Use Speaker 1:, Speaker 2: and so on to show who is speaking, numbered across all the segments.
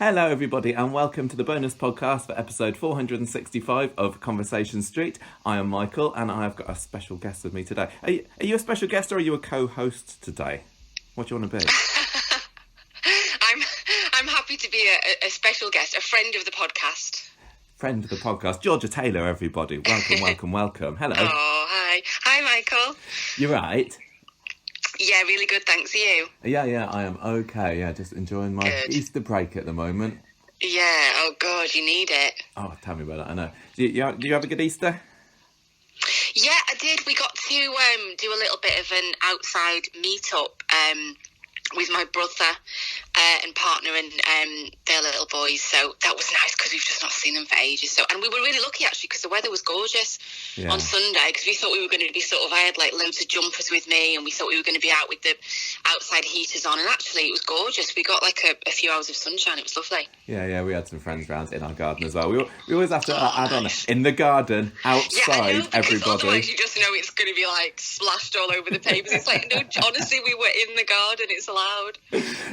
Speaker 1: Hello everybody and welcome to the bonus podcast for episode 465 of Conversation Street. I am Michael and I have got a special guest with me today. Are you a special guest or are you a co-host today? What do you want to be?
Speaker 2: I'm happy to be a special guest, a friend of the podcast.
Speaker 1: Friend of the podcast. Georgia Taylor, everybody. Welcome. Hello.
Speaker 2: Oh, hi. Hi, Michael.
Speaker 1: You right?
Speaker 2: Yeah, really good, thanks. Are you?
Speaker 1: Yeah, I am okay. Yeah, just enjoying my Easter break at the moment.
Speaker 2: Yeah, oh God, you need it.
Speaker 1: Oh, tell me about it, I know. Do you have a good Easter?
Speaker 2: Yeah, I did. We got to do a little bit of an outside meet-up with my brother and partner and their little boys, so that was nice because we've just not seen them for ages. And we were really lucky actually because the weather was gorgeous on Sunday, because we thought we were going to be I had like loads of jumpers with me and we thought we were going to be out with the outside heaters on, and actually it was gorgeous. We got like a few hours of sunshine. It was lovely.
Speaker 1: Yeah, we had some friends round in our garden as well. We always have to add on it. In the garden, outside,
Speaker 2: yeah,
Speaker 1: everybody.
Speaker 2: Otherwise you just know it's going to be like splashed all over the papers. It's like, no, honestly, we were in the garden. It's allowed.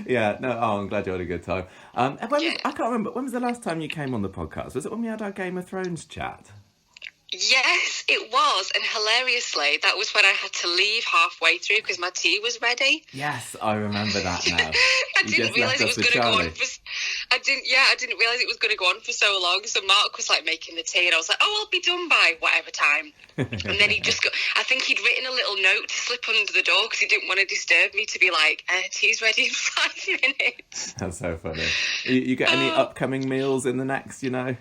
Speaker 1: Yeah, no, I'm glad you had a good time. I can't remember, when was the last time you came on the podcast? Was it when we had our Game of Thrones chat?
Speaker 2: Yes, it was, and hilariously, that was when I had to leave halfway through because my tea was ready.
Speaker 1: Yes, I remember that now.
Speaker 2: I didn't realise it was going to go on for. I didn't realise it was going to go on for so long. So Mark was like making the tea, and I was like, "Oh, I'll be done by whatever time." And then he just I think he'd written a little note to slip under the door because he didn't want to disturb me, to be like, "Tea's ready in 5 minutes." That's
Speaker 1: so funny. You get any upcoming meals in the next, hour,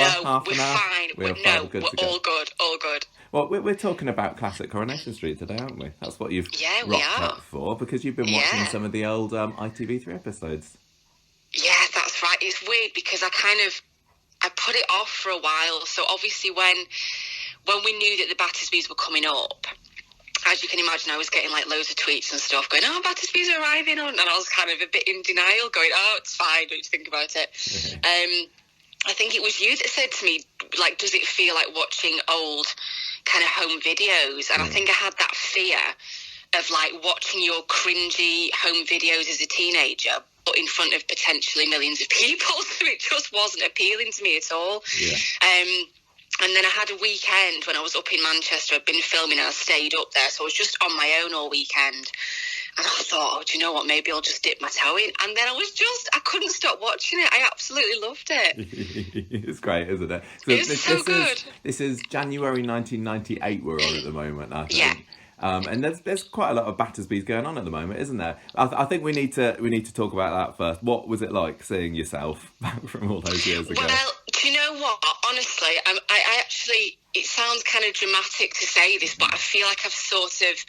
Speaker 1: half an hour?
Speaker 2: Fine. We're all good.
Speaker 1: Well, we're talking about classic Coronation Street today, aren't we? That's what you've rocked up for, because you've been watching some of the old ITV3 episodes.
Speaker 2: Yeah, that's right. It's weird because I put it off for a while. So obviously when we knew that the Battersbys were coming up, as you can imagine, I was getting like loads of tweets and stuff going, "Oh, Battersbys are arriving," and I was kind of a bit in denial, going, "Oh, it's fine, don't you think about it." I think it was you that said to me, like, does it feel like watching old kind of home videos? And I think I had that fear of like watching your cringy home videos as a teenager, but in front of potentially millions of people. So it just wasn't appealing to me at all. Yeah. And then I had a weekend when I was up in Manchester. I'd been filming and I stayed up there. So I was just on my own all weekend. And I thought, oh, do you know what? Maybe I'll just dip my toe in. And then I couldn't stop watching it. I absolutely loved it.
Speaker 1: It's great, isn't it?
Speaker 2: It's so good.
Speaker 1: This is January 1998 we're on at the moment, I think.
Speaker 2: Yeah.
Speaker 1: And there's quite a lot of Battersbys going on at the moment, isn't there? I think we need to talk about that first. What was it like seeing yourself back from all those years ago?
Speaker 2: Well, do you know what? Honestly, I actually, it sounds kind of dramatic to say this, but I feel like I've sort of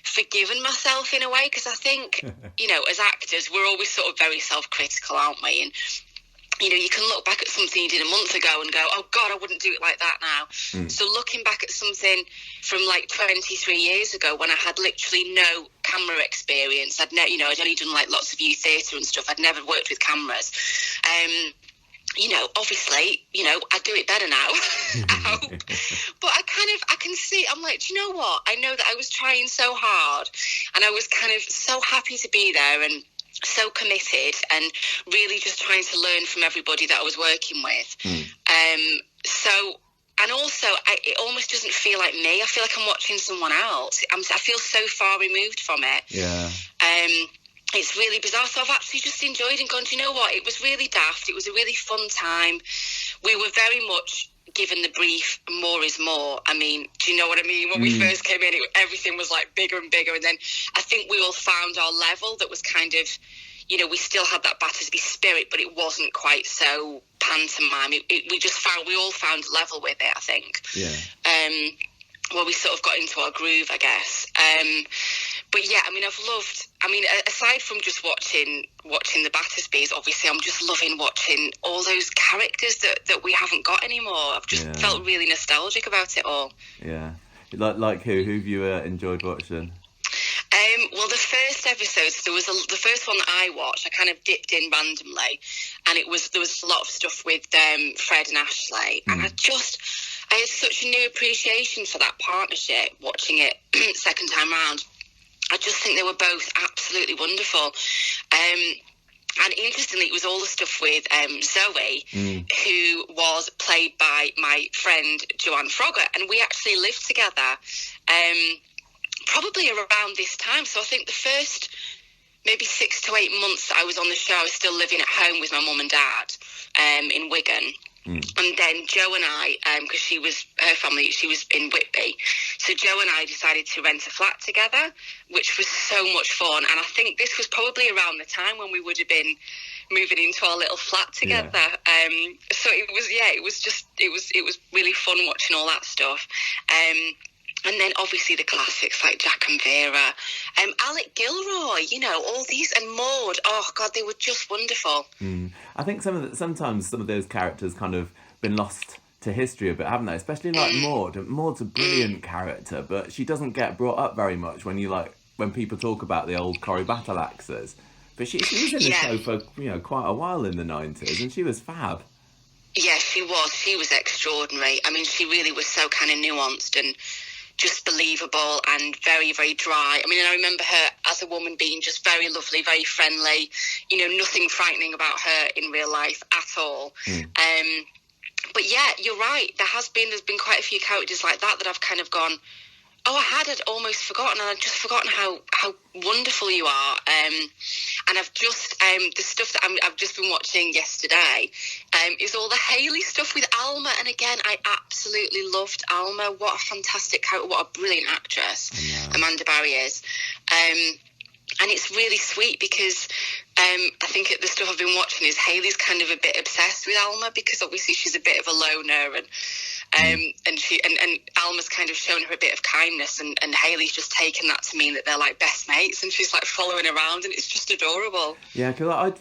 Speaker 2: forgiven myself in a way, because I think, as actors, we're always sort of very self-critical, aren't we? And you can look back at something you did a month ago and go, "Oh God, I wouldn't do it like that now." So looking back at something from like 23 years ago, when I had literally no camera experience, I'd only done like lots of youth theatre and stuff. I'd never worked with cameras. Obviously, I do it better now. But I can see, I'm like, do you know what? I know that I was trying so hard and I was kind of so happy to be there and so committed and really just trying to learn from everybody that I was working with. And also, it almost doesn't feel like me. I feel like I'm watching someone else. I feel so far removed from it.
Speaker 1: Yeah.
Speaker 2: It's really bizarre. So I've actually just enjoyed and gone, do you know what? It was really daft. It was a really fun time. We were very much given the brief, more is more. I mean, do you know what I mean? When we first came in, everything was like bigger and bigger. And then I think we all found our level that was kind of, we still had that Battersby spirit, but it wasn't quite so pantomime. We all found a level with it, I think.
Speaker 1: Yeah.
Speaker 2: Well, we sort of got into our groove, I guess. But yeah, aside from just watching the Battersbys, obviously I'm just loving watching all those characters that we haven't got anymore. I've just felt really nostalgic about it all.
Speaker 1: Yeah. Like who've you enjoyed watching?
Speaker 2: Well, the first episode, the first one that I watched, I kind of dipped in randomly, and there was a lot of stuff with Fred and Ashley, and I had such a new appreciation for that partnership watching it second time round. I just think they were both absolutely wonderful. And interestingly, it was all the stuff with Zoe, who was played by my friend Joanne Frogger, and we actually lived together probably around this time. So I think the first maybe 6 to 8 months that I was on the show, I was still living at home with my mum and dad in Wigan. And then Joe and I, because her family, she was in Whitby. So Joe and I decided to rent a flat together, which was so much fun. And I think this was probably around the time when we would have been moving into our little flat together. Yeah. So it was really fun watching all that stuff. And then obviously the classics like Jack and Vera, Alec Gilroy, all these, and Maud. Oh God, they were just wonderful.
Speaker 1: I think sometimes some of those characters kind of been lost to history a bit, haven't they? Especially like Maud. Maud's a brilliant character, but she doesn't get brought up very much when people talk about the old Corrie Battersbys. But she was in the show for quite a while in the 90s, and she was fab.
Speaker 2: Yeah, she was. She was extraordinary. I mean, she really was so kind of nuanced and just believable and very, very dry. I mean, and I remember her as a woman being just very lovely, very friendly, nothing frightening about her in real life at all. But yeah, you're right. There's been quite a few characters like that I've kind of gone, oh, I'd almost forgotten, and I'd just forgotten how wonderful you are. And I've just, the stuff that I've just been watching yesterday is all the Hayley stuff with Alma. And again, I absolutely loved Alma. What a fantastic character, what a brilliant actress Amanda Barry is. And it's really sweet because I think the stuff I've been watching is Hayley's kind of a bit obsessed with Alma because obviously she's a bit of a loner, and Alma's kind of shown her a bit of kindness, and Hayley's just taken that to mean that they're like best mates, and she's like following around, and it's just adorable.
Speaker 1: Yeah, because I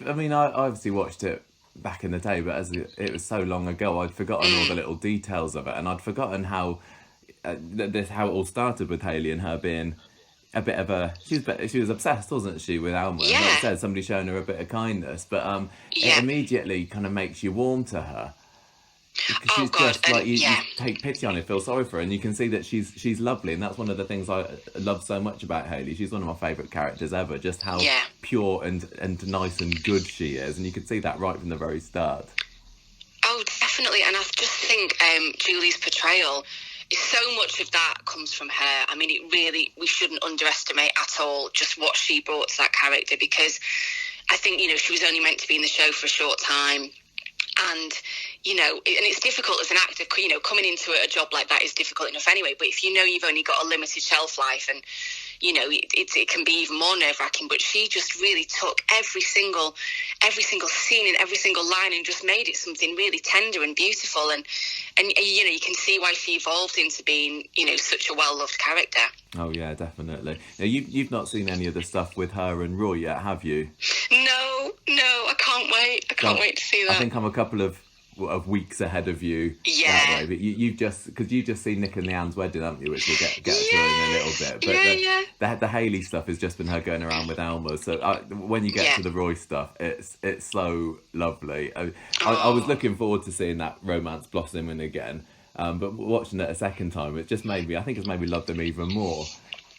Speaker 1: obviously watched it back in the day, but as it was so long ago, I'd forgotten all the little details of it, and I'd forgotten how it all started with Hayley and her being a bit of she was obsessed, wasn't she, with Alma?
Speaker 2: Yeah.
Speaker 1: Like I said, somebody showing her a bit of kindness, but it immediately kind of makes you warm to her. She's just like you take pity on her, feel sorry for her, and you can see that she's lovely, and that's one of the things I love so much about Hayley. She's one of my favourite characters ever, just how pure and nice and good she is, and you can see that right from the very start.
Speaker 2: Oh, definitely, and I just think Julie's portrayal, so much of that comes from her. I mean, we shouldn't underestimate at all just what she brought to that character, because I think, she was only meant to be in the show for a short time. And, and it's difficult as an actor, coming into a job like that is difficult enough anyway. But if you've only got a limited shelf life, and, it can be even more nerve-wracking. But she just really took every single scene and every single line and just made it something really tender and beautiful. And you can see why she evolved into being, such a well-loved character.
Speaker 1: Oh, yeah, definitely. Now, you've not seen any of the stuff with her and Roy yet, have you?
Speaker 2: No, I can't wait. I can't wait to see that.
Speaker 1: I think I'm a couple of weeks ahead of you that way, but you've just seen Nick and Leanne's wedding, haven't you, which we'll get to in a little bit, but the Hayley stuff has just been her going around with Alma, so when you get to the Roy stuff, it's so lovely. I was looking forward to seeing that romance blossoming again, but watching it a second time, it just made me love them even more.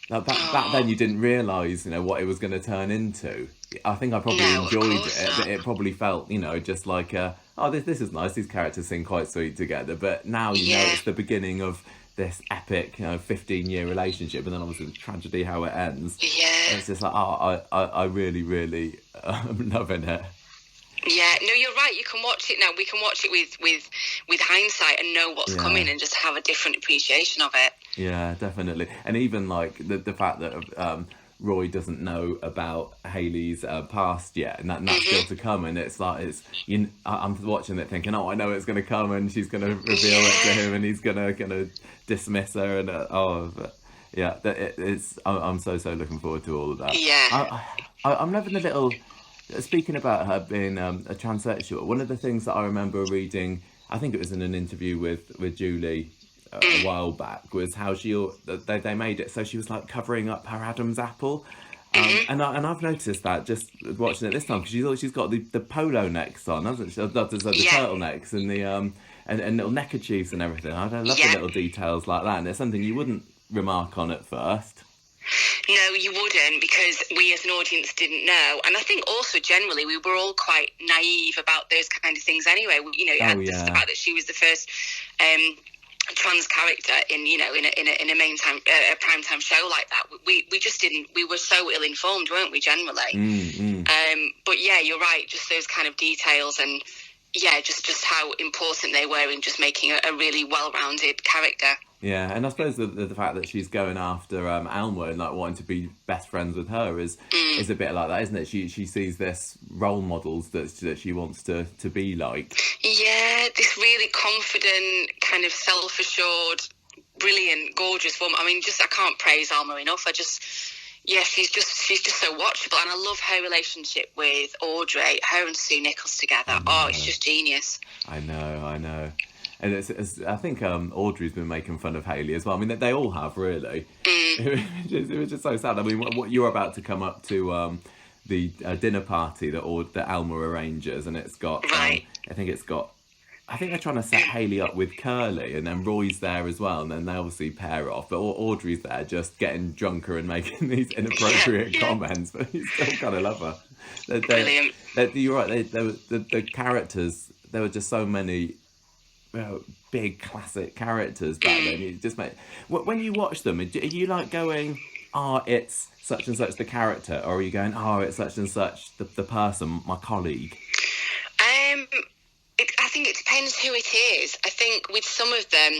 Speaker 1: Now, back then you didn't realise, what it was going to turn into. I think I probably enjoyed it, but it probably felt, just like, this is nice. These characters seem quite sweet together. But now know it's the beginning of this epic, 15-year relationship, and then obviously the tragedy, how it ends. Yeah. And it's just like, I really, really am loving it.
Speaker 2: Yeah, no, you're right. You can watch it now. We can watch it with hindsight and know what's coming, and just have a different appreciation of it. Yeah,
Speaker 1: definitely. And even like the fact that Roy doesn't know about Hayley's past yet, and that's still to come. And it's like I'm watching it thinking, I know it's going to come, and she's going to reveal it to him, and he's going to dismiss her, and I'm so looking forward to all of that.
Speaker 2: Yeah,
Speaker 1: I'm loving a little. Speaking about her being a transsexual, one of the things that I remember reading, I think it was in an interview with Julie a while back, was how they made it so she was like covering up her Adam's apple, and I've noticed that just watching it this time, because she's got the polo necks on, hasn't she? The turtlenecks and the and little neckerchiefs and everything. I love the little details like that, and it's something you wouldn't remark on at first.
Speaker 2: No, you wouldn't, because we as an audience didn't know. And I think also generally we were all quite naive about those kind of things anyway. You know, you had the fact that she was the first trans character in, you know, in a main time, a primetime show like that. We just didn't, we were so ill-informed, weren't we, generally? But yeah, you're right, just those kind of details, and yeah, just how important they were in just making a really well-rounded character.
Speaker 1: Yeah, and I suppose the fact that she's going after Alma and like wanting to be best friends with her is a bit like that, isn't it? She sees this role models that she wants to be like.
Speaker 2: Yeah, this really confident, kind of self-assured, brilliant, gorgeous woman. I mean, I can't praise Alma enough. She's just so watchable, and I love her relationship with Audrey. Her and Sue Nichols together. Oh, it's just genius. I
Speaker 1: know. And I think Audrey's been making fun of Hayley as well. I mean, they all have, really. It was just so sad. I mean, what you're about to come up to the dinner party that Alma arranges, and it's got,
Speaker 2: right.
Speaker 1: I think they're trying to set Hayley up with Curly, and then Roy's there as well, and then they obviously pair off. But Audrey's there just getting drunker and making these inappropriate comments, but you still kind of love her.
Speaker 2: Brilliant.
Speaker 1: You're right. The characters, there were just so many big classic characters back then. You just when you watch them, are you like going, it's such and such the character, or are you going, it's such and such the person, my colleague?
Speaker 2: I think it depends who it is. I think with some of them,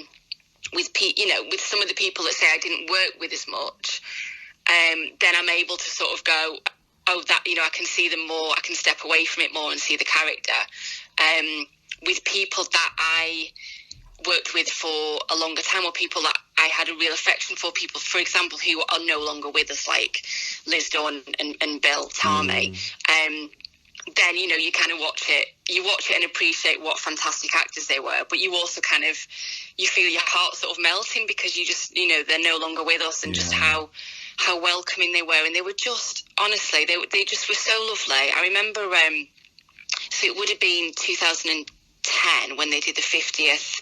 Speaker 2: with some of the people that say I didn't work with as much, then I'm able to sort of go, that, you know, I can see them more, I can step away from it more and see the character. With people that I worked with for a longer time, or people that I had a real affection for, people, for example, who are no longer with us, like Liz Dawn and Bill Tarmey, then, you know, you kind of watch it and appreciate what fantastic actors they were, but you also kind of, you feel your heart sort of melting, because you just, you know, they're no longer with us, and just how welcoming they were. And they were just, honestly, they just were so lovely. I remember, so it would have been 2010 when they did the 50th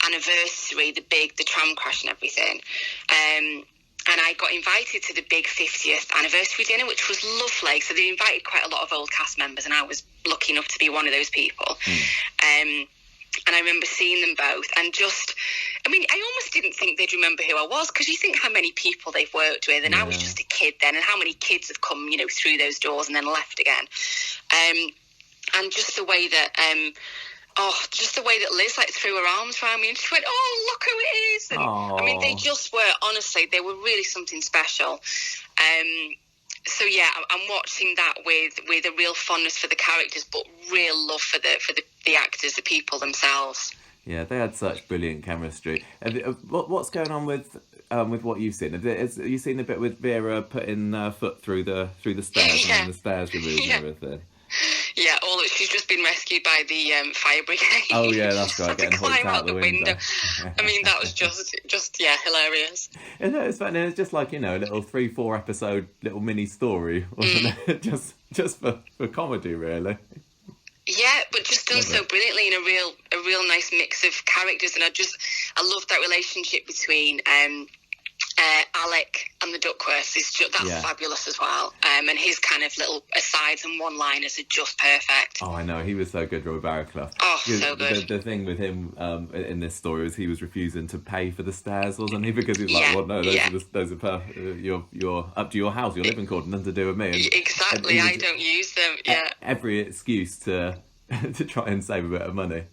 Speaker 2: anniversary, the tram crash and everything. And I got invited to the big 50th anniversary dinner, which was lovely. So they invited quite a lot of old cast members, and I was lucky enough to be one of those people. And I remember seeing them both, and just, I mean, I almost didn't think they'd remember who I was, because you think how many people they've worked with, and I was just a kid then, and how many kids have come, you know, through those doors and then left again. And just the way that, Liz like threw her arms around me, and she went, look who it is. And I mean, they just were, honestly, they were really something special. So yeah, I'm watching that with a real fondness for the characters, but real love for the actors, the people themselves.
Speaker 1: Yeah, they had such brilliant chemistry. What's going on with what you've seen? Have you seen a bit with Vera putting her foot through the stairs and the stairs removed and everything?
Speaker 2: Yeah, she's just been rescued by the fire brigade.
Speaker 1: Oh yeah, that's right. Getting hooked out the window.
Speaker 2: I mean, that was just hilarious.
Speaker 1: And it's funny. It's just like, you know, a little 3-4 episode little mini story, wasn't it? just for comedy, really.
Speaker 2: Yeah, but just done so brilliantly in a real nice mix of characters, and I love that relationship between Alec and the Duckworths. That's fabulous as well. And his kind of little asides and one-liners are just perfect. Oh,
Speaker 1: I know. He was so good, Roy Barraclough.
Speaker 2: Oh, so good.
Speaker 1: The thing with him in this story was he was refusing to pay for the stairs, wasn't he? Because he was like, well, no, those are perfect. You're up to your house, your living quarters, nothing to do with me. And
Speaker 2: exactly, I don't use them, yeah.
Speaker 1: Every excuse to try and save a bit of money.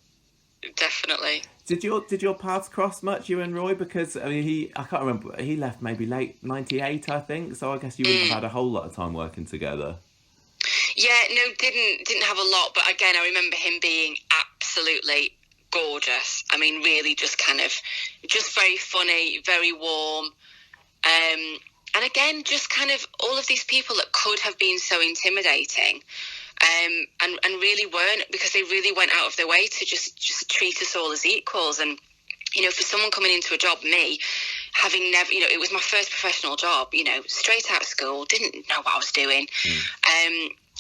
Speaker 2: Definitely.
Speaker 1: Did your paths cross much, you and Roy? Because I mean, I can't remember. He left maybe late '98, I think. So I guess you wouldn't have had a whole lot of time working together.
Speaker 2: Yeah, no, didn't have a lot. But again, I remember him being absolutely gorgeous. I mean, really, just very funny, very warm. And again, just kind of all of these people that could have been so intimidating. And really weren't, because they really went out of their way to just treat us all as equals. And, you know, for someone coming into a job, me, having never, you know, it was my first professional job, you know, straight out of school, didn't know what I was doing.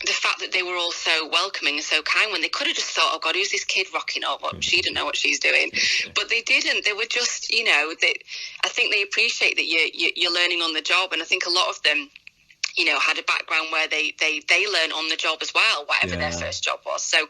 Speaker 2: the fact that they were all so welcoming and so kind, when they could have just thought, oh God, who's this kid rocking up? Well, she didn't know what she's doing. But they didn't. They were just, I think they appreciate that you're learning on the job. And I think a lot of them, had a background where they learn on the job as well, whatever their first job was. So,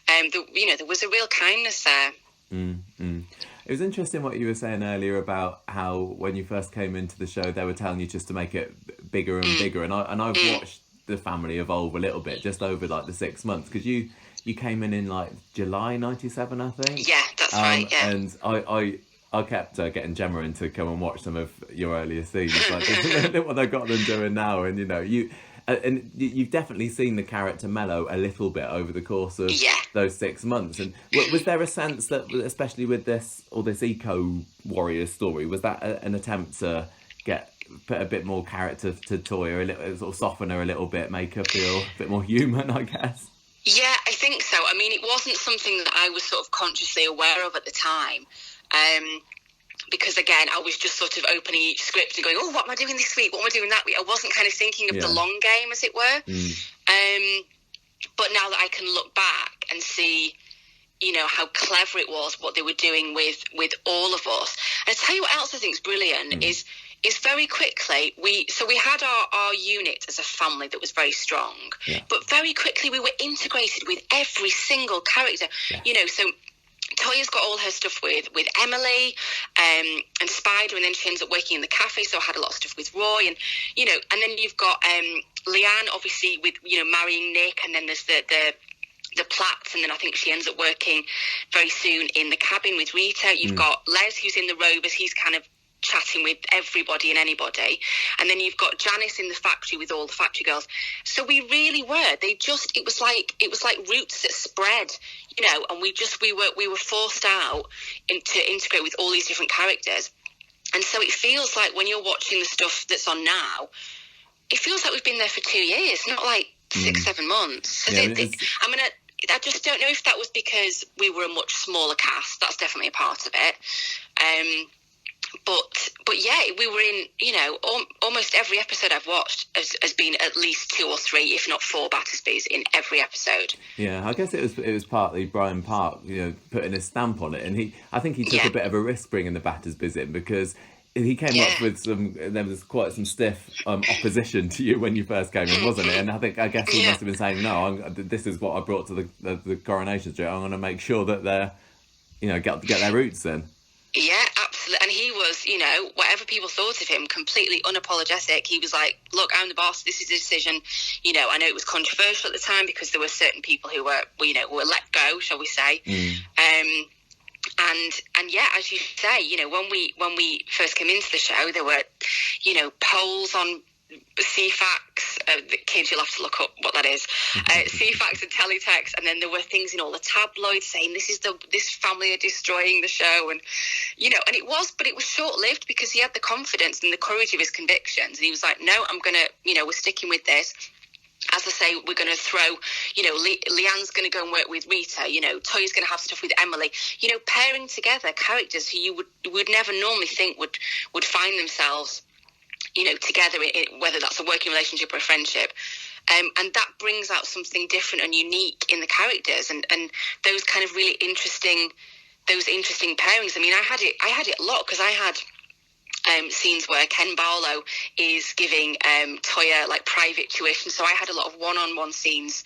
Speaker 2: there was a real kindness there.
Speaker 1: Mm-hmm. It was interesting what you were saying earlier about how when you first came into the show, they were telling you just to make it bigger and bigger. And I've watched the family evolve a little bit just over like the 6 months, because you came in like July 97, I think.
Speaker 2: Yeah, that's right. Yeah.
Speaker 1: And I kept getting Gemma in to come and watch some of your earlier scenes, like look what they've got them doing now. And you've definitely seen the character mellow a little bit over the course of those 6 months. And was there a sense that, especially with this eco warrior story, was that an attempt to put a bit more character to Toyah, a little, sort of soften her a little bit, make her feel a bit more human, I guess?
Speaker 2: Yeah, I think so. I mean, it wasn't something that I was sort of consciously aware of at the time. Because again, I was just sort of opening each script and going, oh, what am I doing this week? What am I doing that week? I wasn't kind of thinking of the long game, as it were. But now that I can look back and see, how clever it was, what they were doing with all of us. And I tell you what else I think is brilliant is very quickly, we had our unit as a family that was very strong, but very quickly we were integrated with every single character, so Toyah's got all her stuff with Emily and Spider, and then she ends up working in the cafe, so I had a lot of stuff with Roy, and and then you've got Leanne, obviously, with marrying Nick, and then there's the Platts, and then I think she ends up working very soon in the cabin with Rita. You've got Les, who's in the Rovers, he's kind of chatting with everybody and anybody, and then you've got Janice in the factory with all the factory girls. So we really were, it was like roots that spread, and we were forced out to integrate with all these different characters. And so it feels like when you're watching the stuff that's on now, it feels like we've been there for 2 years, not like 6-7 months. So I just don't know if that was because we were a much smaller cast. That's definitely a part of it. But yeah, we were in, almost every episode I've watched has been at least 2 or 3, if not 4 Battersbys in every episode. Yeah,
Speaker 1: I guess it was partly Brian Park, putting his stamp on it, and I think he took a bit of a risk bringing the Battersbys in, because he came up with there was quite some stiff opposition to you when you first came in, wasn't it? And I guess he must have been saying, no, this is what I brought to the Coronation Street. I'm going to make sure that they're, get their roots in.
Speaker 2: Yeah, absolutely. And he was, whatever people thought of him, completely unapologetic. He was like, look, I'm the boss. This is the decision. I know it was controversial at the time because there were certain people who were let go, shall we say. And yeah, as you say, when we first came into the show, there were, polls on CFAX, the kids, you'll have to look up what that is, CFAX and teletext, and then there were things in all the tabloids saying this family are destroying the show, and and it was short-lived, because he had the confidence and the courage of his convictions, and he was like, no, I'm gonna, we're sticking with this. As I say, we're going to throw, Leanne's going to go and work with Rita, Toyah's going to have stuff with Emily, pairing together characters who you would never normally think would find themselves together, whether that's a working relationship or a friendship. And that brings out something different and unique in the characters, and those kind of really interesting pairings. I mean, I had it a lot, because I had scenes where Ken Barlow is giving Toyah like private tuition, so I had a lot of one-on-one scenes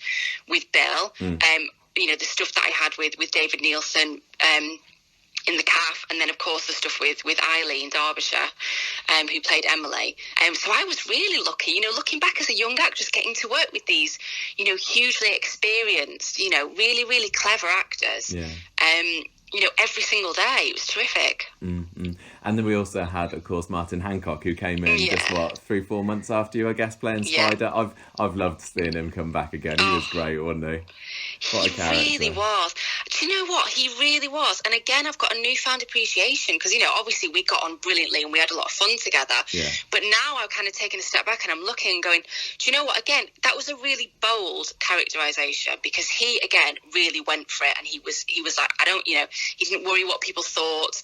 Speaker 2: with Bill. The stuff that I had with David Nielsen in the CAF, and then of course the stuff with Eileen in Derbyshire, who played Emily. So I was really lucky, looking back as a young actress, getting to work with these, hugely experienced, really, really clever actors. Every single day. It was terrific.
Speaker 1: And then we also had, of course, Martin Hancock, who came in just 3-4 months after you, I guess, playing Spider. I've loved seeing him come back again. He was great, wasn't he? What a character.
Speaker 2: He really was. Do you know what? He really was. And again, I've got a newfound appreciation, because, obviously we got on brilliantly and we had a lot of fun together. But now I've kind of taken a step back and I'm looking and going, do you know what? Again, that was a really bold characterisation, because he, again, really went for it. And he was like, he didn't worry what people thought.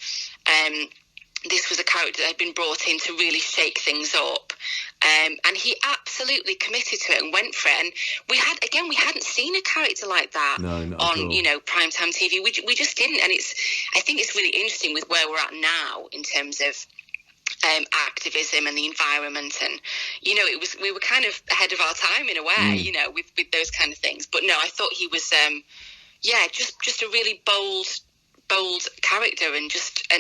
Speaker 2: this was a character that had been brought in to really shake things up. And he absolutely committed to it and went for it. And we hadn't seen a character like that on, you know, primetime TV. We just didn't. And I think it's really interesting with where we're at now in terms of activism and the environment, and you know, we were kind of ahead of our time in a way, you know, with those kind of things. But no, I thought he was just a really bold character, and just a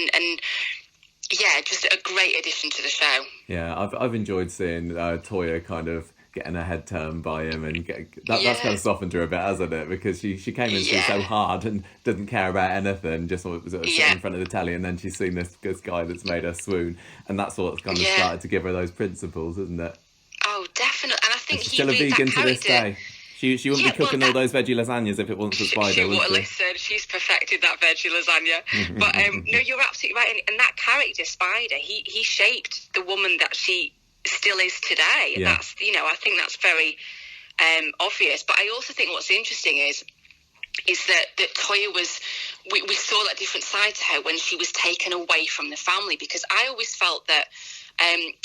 Speaker 2: great addition to the show.
Speaker 1: Yeah, I've enjoyed seeing Toyah kind of getting her head turned by him, and that's kind of softened her a bit, hasn't it? Because she came in so hard and didn't care about anything, just was sitting in front of the telly, and then she's seen this guy that's made her swoon, and that's what's kind of started to give her those principles, isn't it?
Speaker 2: Oh, definitely. And I think
Speaker 1: she's still a vegan to this day. She wouldn't be cooking all those veggie lasagnas if it wasn't for Spider, would she?
Speaker 2: Listen, she's perfected that veggie lasagna. But no, you're absolutely right. And that character, Spider, he shaped the woman that she still is today.
Speaker 1: Yeah.
Speaker 2: That's, you know, I think that's very obvious. But I also think what's interesting is that Toyah was, we saw that different side to her when she was taken away from the family, because I always felt that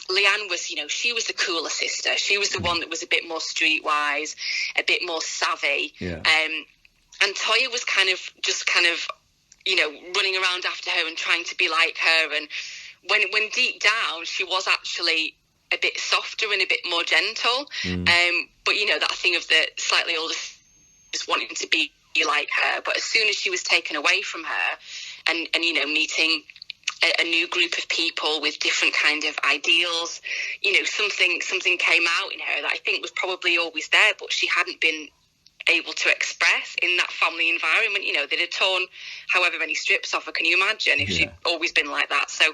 Speaker 2: Leanne was, you know, she was the cooler sister. She was the one that was a bit more streetwise, a bit more savvy.
Speaker 1: Yeah.
Speaker 2: And Toyah was kind of, you know, running around after her and trying to be like her. And when deep down, she was actually a bit softer and a bit more gentle. But, you know, that thing of the slightly older just wanting to be like her. But as soon as she was taken away from her and you know, meeting a new group of people with different kind of ideals, you know, something came out in her that I think was probably always there, but she hadn't been able to express in that family environment. You know, they'd have torn however many strips off her. Can you imagine if she'd always been like that? So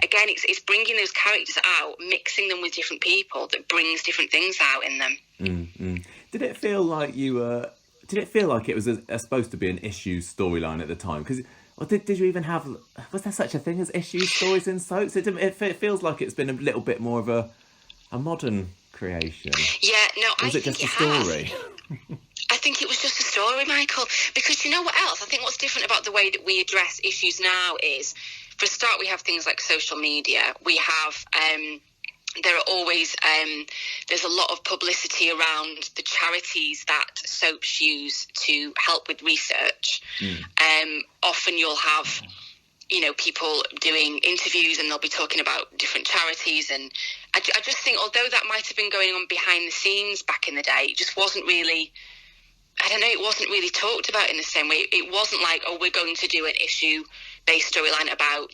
Speaker 2: again, it's bringing those characters out, mixing them with different people that brings different things out in them.
Speaker 1: Did it feel like it was supposed to be an issues storyline at the time? Because did you even have? Was there such a thing as issue stories in soaps? It feels like it's been a little bit more of a modern creation.
Speaker 2: Yeah, no,
Speaker 1: was it just a story?
Speaker 2: I think it was just a story, Michael. Because you know what else? I think what's different about the way that we address issues now is, for a start, we have things like social media. We have. There are always, there's a lot of publicity around the charities that soaps use to help with research. Often you'll have, you know, people doing interviews and they'll be talking about different charities. And I just think, although that might have been going on behind the scenes back in the day, it just wasn't really, I don't know, it wasn't really talked about in the same way. It wasn't like, oh, we're going to do an issue-based storyline about,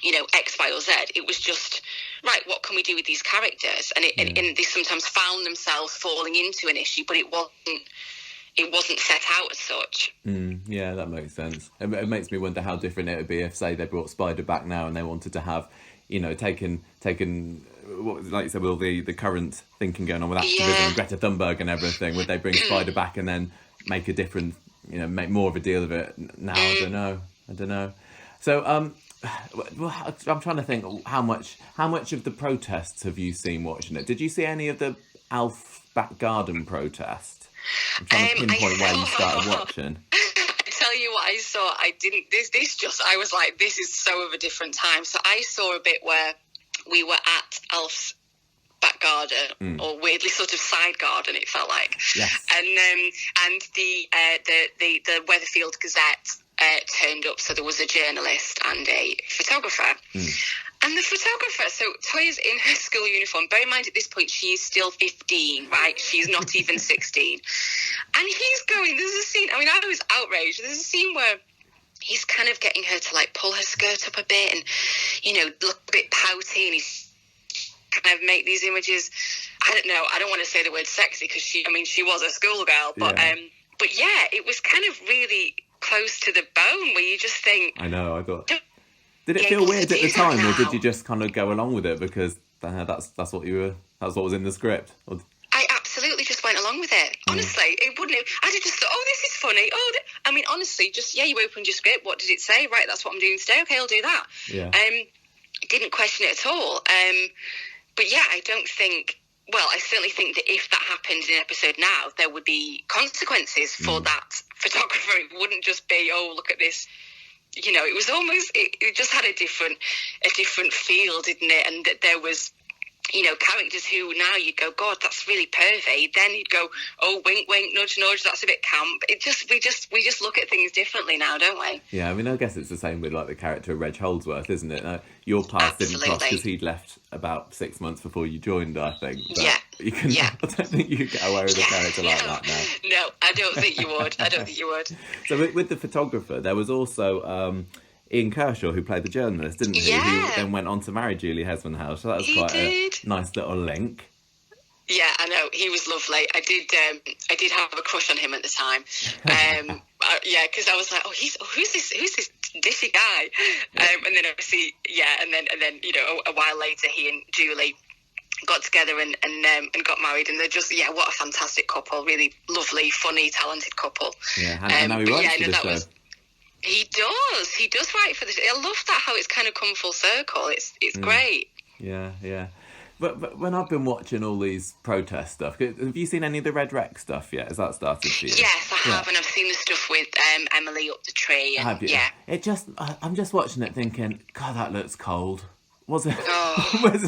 Speaker 2: you know, X, Y, or Z. It was just, right, what can we do with these characters? And they sometimes found themselves falling into an issue, but it wasn't set out as such.
Speaker 1: Yeah, that makes sense. It makes me wonder how different it would be if, say, they brought Spider back now and they wanted to have, you know, taken like you said, with all the current thinking going on with activism and Greta Thunberg and everything. Would they bring Spider back and then make a different, you know, make more of a deal of it? Now I don't know. So I'm trying to think how much of the protests have you seen watching it? Did you see any of the Alf back garden protest? I'm trying to pinpoint where you started watching.
Speaker 2: I tell you what I saw. I didn't. I was like, this is so of a different time. So I saw a bit where we were at Alf's back garden, or weirdly sort of side garden, it felt like.
Speaker 1: Yes.
Speaker 2: And the Weatherfield Gazette turned up, so there was a journalist and a photographer. And the photographer, so Toyah's in her school uniform. Bear in mind, at this point, she is still 15, right? She's not even 16. And he's going, there's a scene, I mean, I was outraged. There's a scene where he's kind of getting her to, like, pull her skirt up a bit and, you know, look a bit pouty, and he's kind of make these images. I don't know, I don't want to say the word sexy, because she was a schoolgirl, but yeah, it was kind of really close to the bone, where you just think...
Speaker 1: I know, I thought... Did it feel weird at the time, or did you just kind of go along with it because that's what was in the script? Or...
Speaker 2: I absolutely just went along with it. Honestly, it wouldn't have... I'd have just thought, oh, this is funny. I mean, honestly, just, you opened your script. What did it say? Right, that's what I'm doing today. Okay, I'll do that.
Speaker 1: Yeah.
Speaker 2: Didn't question it at all. But yeah, I don't think... Well, I certainly think that if that happened in an episode now, there would be consequences for that photographer. It wouldn't just be, oh, look at this you know, it was almost, it just had a different feel, didn't it? And that there was, you know, characters who now you'd go, God, that's really pervy. Then you'd go, oh, wink, wink, nudge, nudge, that's a bit camp. We just look at things differently now, don't we?
Speaker 1: Yeah, I mean, I guess it's the same with like the character of Reg Holdsworth, isn't it? Your path didn't cross because he'd left about 6 months before you joined, I think. But I don't think you get away with a character like that now.
Speaker 2: No, I don't think you would.
Speaker 1: So with the photographer, there was also Ian Kershaw, who played the journalist, didn't he?
Speaker 2: Yeah.
Speaker 1: Who then went on to marry Julie Hesmondhalgh. So that was quite a nice little link.
Speaker 2: Yeah, I know. He was lovely. I did have a crush on him at the time. Because I was like, who's this dishy guy? And then obviously, and then you know, a while later, he and Julie got together and got married, and they're just what a fantastic couple, really lovely, funny, talented couple.
Speaker 1: Yeah, and now he writes for the show.
Speaker 2: He does write for the show. I love that, how it's kind of come full circle. It's great.
Speaker 1: Yeah. But when I've been watching all these protest stuff, have you seen any of the Red Rec stuff yet? Has that started for you?
Speaker 2: Yes, I have, and I've seen the stuff with Emily up the tree. And,
Speaker 1: have you?
Speaker 2: Yeah.
Speaker 1: I'm just watching it thinking, God, that looks cold. Was it?
Speaker 2: Oh.
Speaker 1: was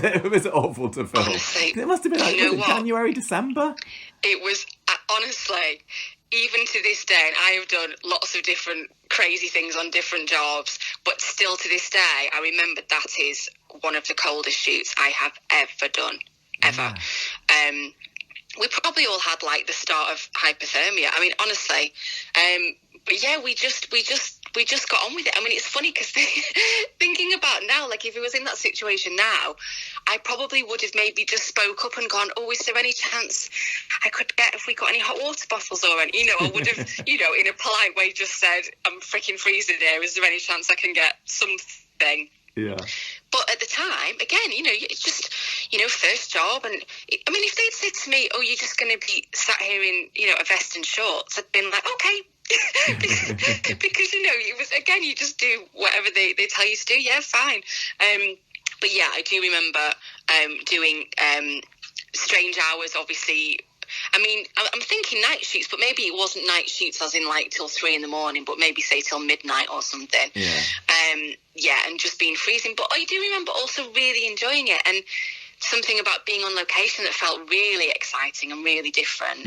Speaker 1: it awful to film?
Speaker 2: Honestly,
Speaker 1: it must have been like January, December.
Speaker 2: It was honestly. Even to this day, and I have done lots of different crazy things on different jobs, but still to this day, I remember that is one of the coldest shoots I have ever done, ever. Yeah. We probably all had like the start of hypothermia. I mean, honestly, but yeah, we just got on with it. I mean, it's funny because thinking about now, like if it was in that situation now, I probably would have maybe just spoke up and gone, oh, is there any chance I could get, if we got any hot water bottles or any, you know, I would have, you know, in a polite way just said, I'm freaking freezing here. Is there any chance I can get something?
Speaker 1: Yeah.
Speaker 2: But at the time, again, you know, it's just, you know, first job. And I mean, if they'd said to me, oh, you're just going to be sat here in, you know, a vest and shorts, I'd been like, okay. Because, you know, it was, again, you just do whatever they tell you to do. Yeah, fine. But yeah, I do remember doing strange hours, obviously. I mean, I'm thinking night shoots, but maybe it wasn't night shoots as in like till 3 a.m, but maybe say till midnight or something.
Speaker 1: Yeah.
Speaker 2: And just being freezing. But I do remember also really enjoying it, and something about being on location that felt really exciting and really different.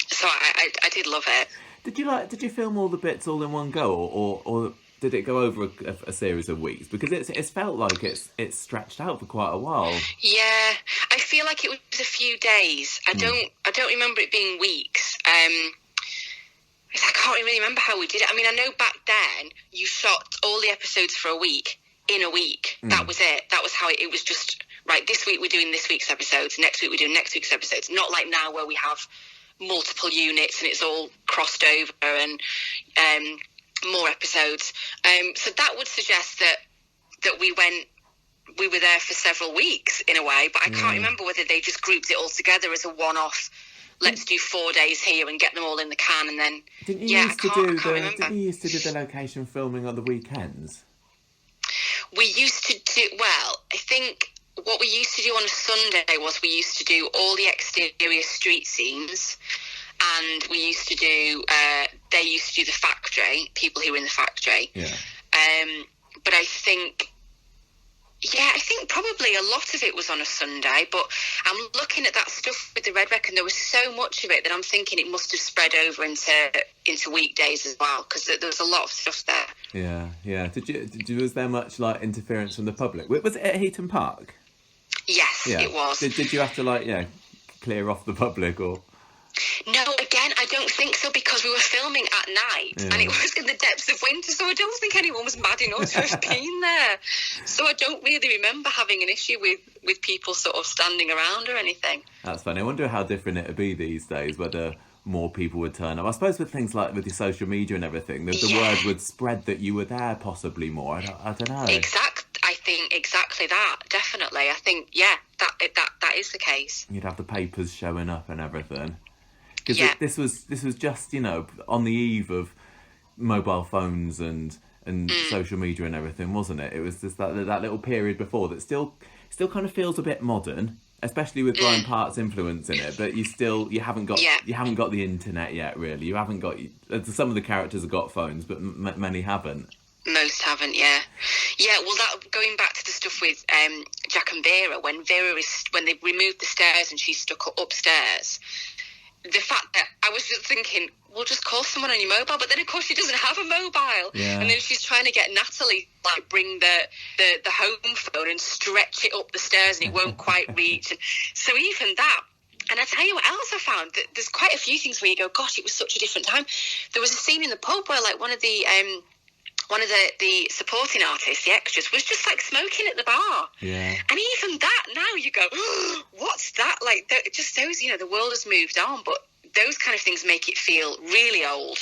Speaker 2: So I did love it.
Speaker 1: Did you film all the bits all in one go, or did it go over a series of weeks? Because it's felt like it's stretched out for quite a while.
Speaker 2: Yeah, I feel like it was a few days. I don't remember it being weeks. I can't really remember how we did it. I mean, I know back then you shot all the episodes for a week in a week. That was it. That was how it was. Just right. This week we're doing this week's episodes. Next week we're doing next week's episodes. Not like now where we have multiple units and it's all crossed over and more episodes. So that would suggest that we were there for several weeks in a way, but I can't remember whether they just grouped it all together as a one-off. Let's do 4 days here and get them all in the can, and then
Speaker 1: Didn't you used to do the location filming on the weekends?
Speaker 2: We used to do, well, I think what we used to do on a Sunday was we used to do all the exterior street scenes, and we used to do, they used to do the factory, people who were in the factory.
Speaker 1: Yeah.
Speaker 2: But I think probably a lot of it was on a Sunday, but I'm looking at that stuff with the Red Rec, and there was so much of it that I'm thinking it must have spread over into weekdays as well, because there was a lot of stuff there.
Speaker 1: Yeah. Was there much like interference from the public? Was it at Heaton Park?
Speaker 2: Yes, it was.
Speaker 1: Did you have to clear off the public or?
Speaker 2: No, again, I don't think so, because we were filming at night and it was in the depths of winter, so I don't think anyone was mad enough to have been there. So I don't really remember having an issue with people sort of standing around or anything. That's
Speaker 1: funny. I wonder how different it would be these days, whether more people would turn up. I suppose with things like with your social media and everything, the word would spread that you were there possibly more. I don't know.
Speaker 2: I think exactly that, definitely. I think, that is the case.
Speaker 1: You'd have the papers showing up and everything. Because this was just, on the eve of mobile phones and social media and everything, wasn't it? It was just that little period before that still kind of feels a bit modern. especially with Brian Part's influence in it, but you haven't got the internet yet, really. You haven't got, some of the characters have got phones, but many haven't.
Speaker 2: Most haven't, yeah. Well, that going back to the stuff with Jack and Vera, when they removed the stairs and she's stuck upstairs, the fact that I was just thinking, well, just call someone on your mobile, but then of course she doesn't have a mobile, and then she's trying to get Natalie like bring the home phone and stretch it up the stairs, and it won't quite reach. And so even that. And I tell you what else I found, that there's quite a few things where you go, gosh, it was such a different time. There was a scene in the pub where like one of the supporting artists, the extras, was just like smoking at the bar.
Speaker 1: Yeah.
Speaker 2: And even that, now you go, oh, what's that? Like, it just shows, the world has moved on, but those kind of things make it feel really old,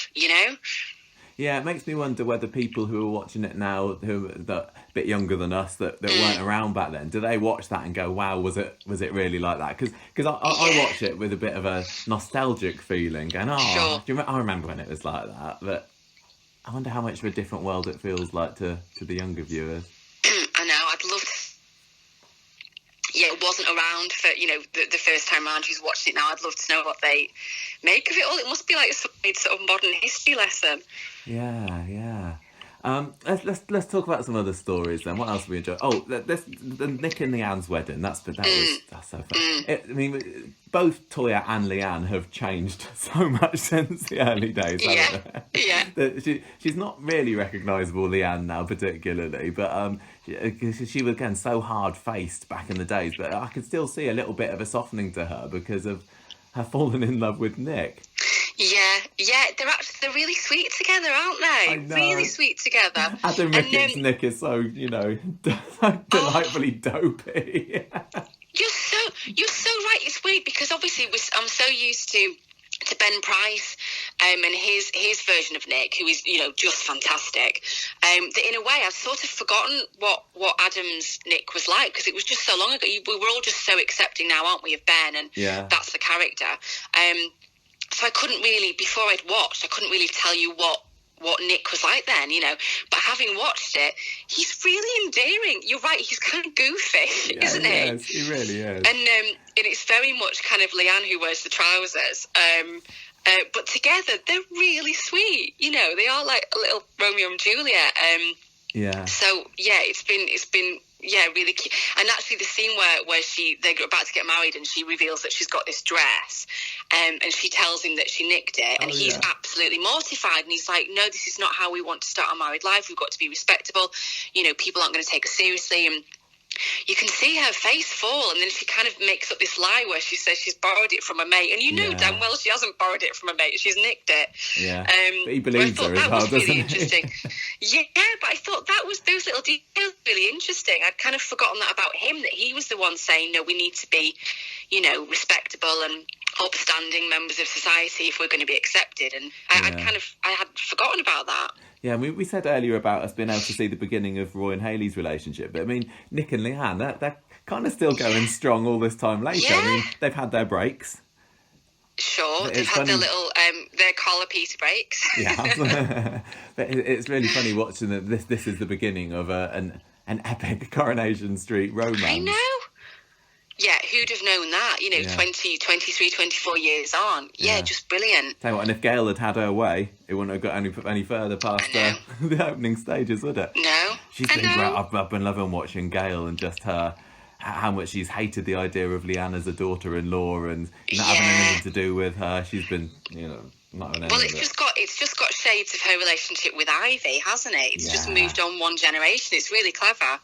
Speaker 1: Yeah, it makes me wonder whether people who are watching it now, who are a bit younger than us, that weren't around back then, do they watch that and go, wow, was it really like that? Because I watch it with a bit of a nostalgic feeling, going, I remember when it was like that, but I wonder how much of a different world it feels like to the younger viewers.
Speaker 2: I know, I'd love to. Yeah, it wasn't around for, the first time around who's watching it now. I'd love to know what they make of it all. It must be like a sort of modern history lesson.
Speaker 1: Yeah. Let's talk about some other stories then. What else have we enjoyed? Oh, the Nick and Leanne's wedding. That's so fun. Both Toyah and Leanne have changed so much since the early days. Haven't they?
Speaker 2: Yeah.
Speaker 1: She's not really recognisable, Leanne, now particularly, but she was again so hard faced back in the days. But I could still see a little bit of a softening to her because of her falling in love with Nick.
Speaker 2: Yeah, they're really sweet together, aren't they?
Speaker 1: I know.
Speaker 2: Really sweet together.
Speaker 1: Adam Rickett's Nick is so, delightfully dopey.
Speaker 2: You're so right. It's weird because obviously I'm so used to Ben Price and his version of Nick, who is just fantastic. That in a way I've sort of forgotten what Adam's Nick was like, because it was just so long ago. We were all just so accepting now, aren't we, of Ben, and that's the character. So I couldn't really, before I'd watched, I couldn't really tell you what Nick was like then, But having watched it, he's really endearing. You're right, he's kind of goofy, isn't he?
Speaker 1: Yes, he really is.
Speaker 2: And it's very much kind of Leanne who wears the trousers. But together, they're really sweet. They are like a little Romeo and Juliet. So, it's been really cute. And actually the scene where they're about to get married and she reveals that she's got this dress, and she tells him that she nicked it, and he's absolutely mortified, and he's like, no, this is not how we want to start our married life. We've got to be respectable. People aren't going to take us seriously. And you can see her face fall, and then she kind of makes up this lie where she says she's borrowed it from a mate, and damn well she hasn't borrowed it from a mate, she's nicked it.
Speaker 1: But he believes her as well, doesn't
Speaker 2: really interesting. But I thought those little details really interesting. I'd kind of forgotten that about him, that he was the one saying, no, we need to be respectable and upstanding members of society if we're going to be accepted, and I had forgotten about that.
Speaker 1: Yeah, we said earlier about us being able to see the beginning of Roy and Hayley's relationship, but I mean, Nick and Leanne, they're kind of still going strong all this time later.
Speaker 2: Yeah.
Speaker 1: I mean, they've had their breaks.
Speaker 2: Sure, they've had their little, their collar Peter breaks.
Speaker 1: Yeah, but it's really funny watching that this is the beginning of an epic Coronation Street romance.
Speaker 2: I know. Yeah, who'd have known that, 20, 23, 24 years on. Yeah, just brilliant.
Speaker 1: Tell you what, and if Gail had her way, it wouldn't have got any further past the opening stages, would it?
Speaker 2: No.
Speaker 1: She's been great. I've been loving watching Gail and just how much she's hated the idea of Leanne as a daughter-in-law and not having anything to do with her. She's been, not having anything.
Speaker 2: Well, it's just got shades of her relationship with Ivy, hasn't it? It's just moved on one generation. It's really clever.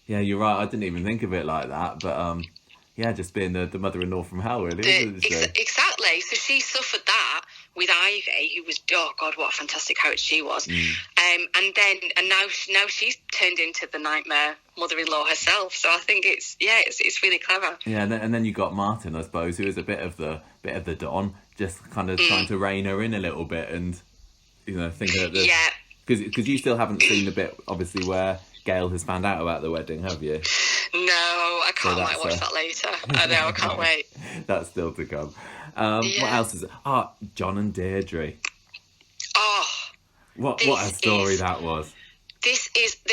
Speaker 1: Yeah, you're right. I didn't even think of it like that. But, just being the mother-in-law from hell, really, isn't she?
Speaker 2: Exactly. So she suffered that with Ivy, who was, oh, God, what a fantastic character she was. And now she's turned into the nightmare mother-in-law herself. So I think it's really clever.
Speaker 1: Yeah, and then you got Martin, I suppose, who is a bit of the Don, just kind of trying to rein her in a little bit and, thinking that there's...
Speaker 2: Yeah.
Speaker 1: Because you still haven't seen the bit, obviously, where Gail has found out about the wedding, have you?
Speaker 2: No, I can't wait to watch that later. I know, I can't wait.
Speaker 1: That's still to come. What else is it? John and Deirdre.
Speaker 2: Oh.
Speaker 1: What a story that was.
Speaker 2: this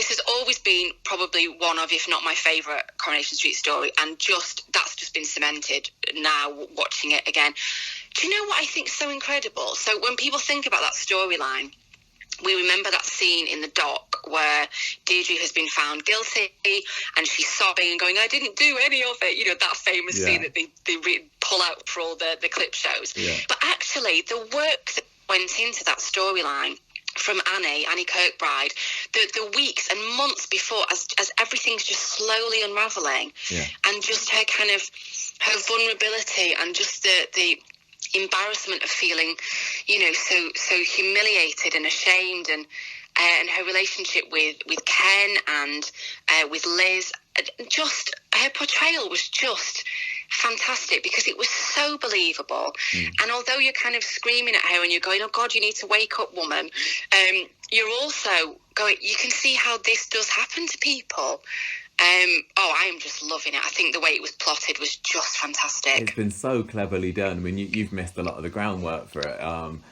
Speaker 2: has always been probably one of, if not my favourite Coronation Street story, and that's just been cemented now watching it again. Do you know what I think is so incredible? So when people think about that storyline, we remember that scene in the dock where Deirdre has been found guilty and she's sobbing and going, I didn't do any of it. You know, that famous scene that they pull out for all the clip shows. Yeah. But actually, the work that went into that storyline from Annie Kirkbride, the weeks and months before, as everything's just slowly unravelling, and just her kind of, her vulnerability and just the embarrassment of feeling, you know, so humiliated and ashamed, and her relationship with Ken and with Liz, just her portrayal was just fantastic because it was so believable. And although you're kind of screaming at her and you're going, oh God, you need to wake up, woman, you're also going, you can see how this does happen to people. I am just loving it. I think the way it was plotted was just fantastic.
Speaker 1: It's been so cleverly done. I mean, you've missed a lot of the groundwork for it.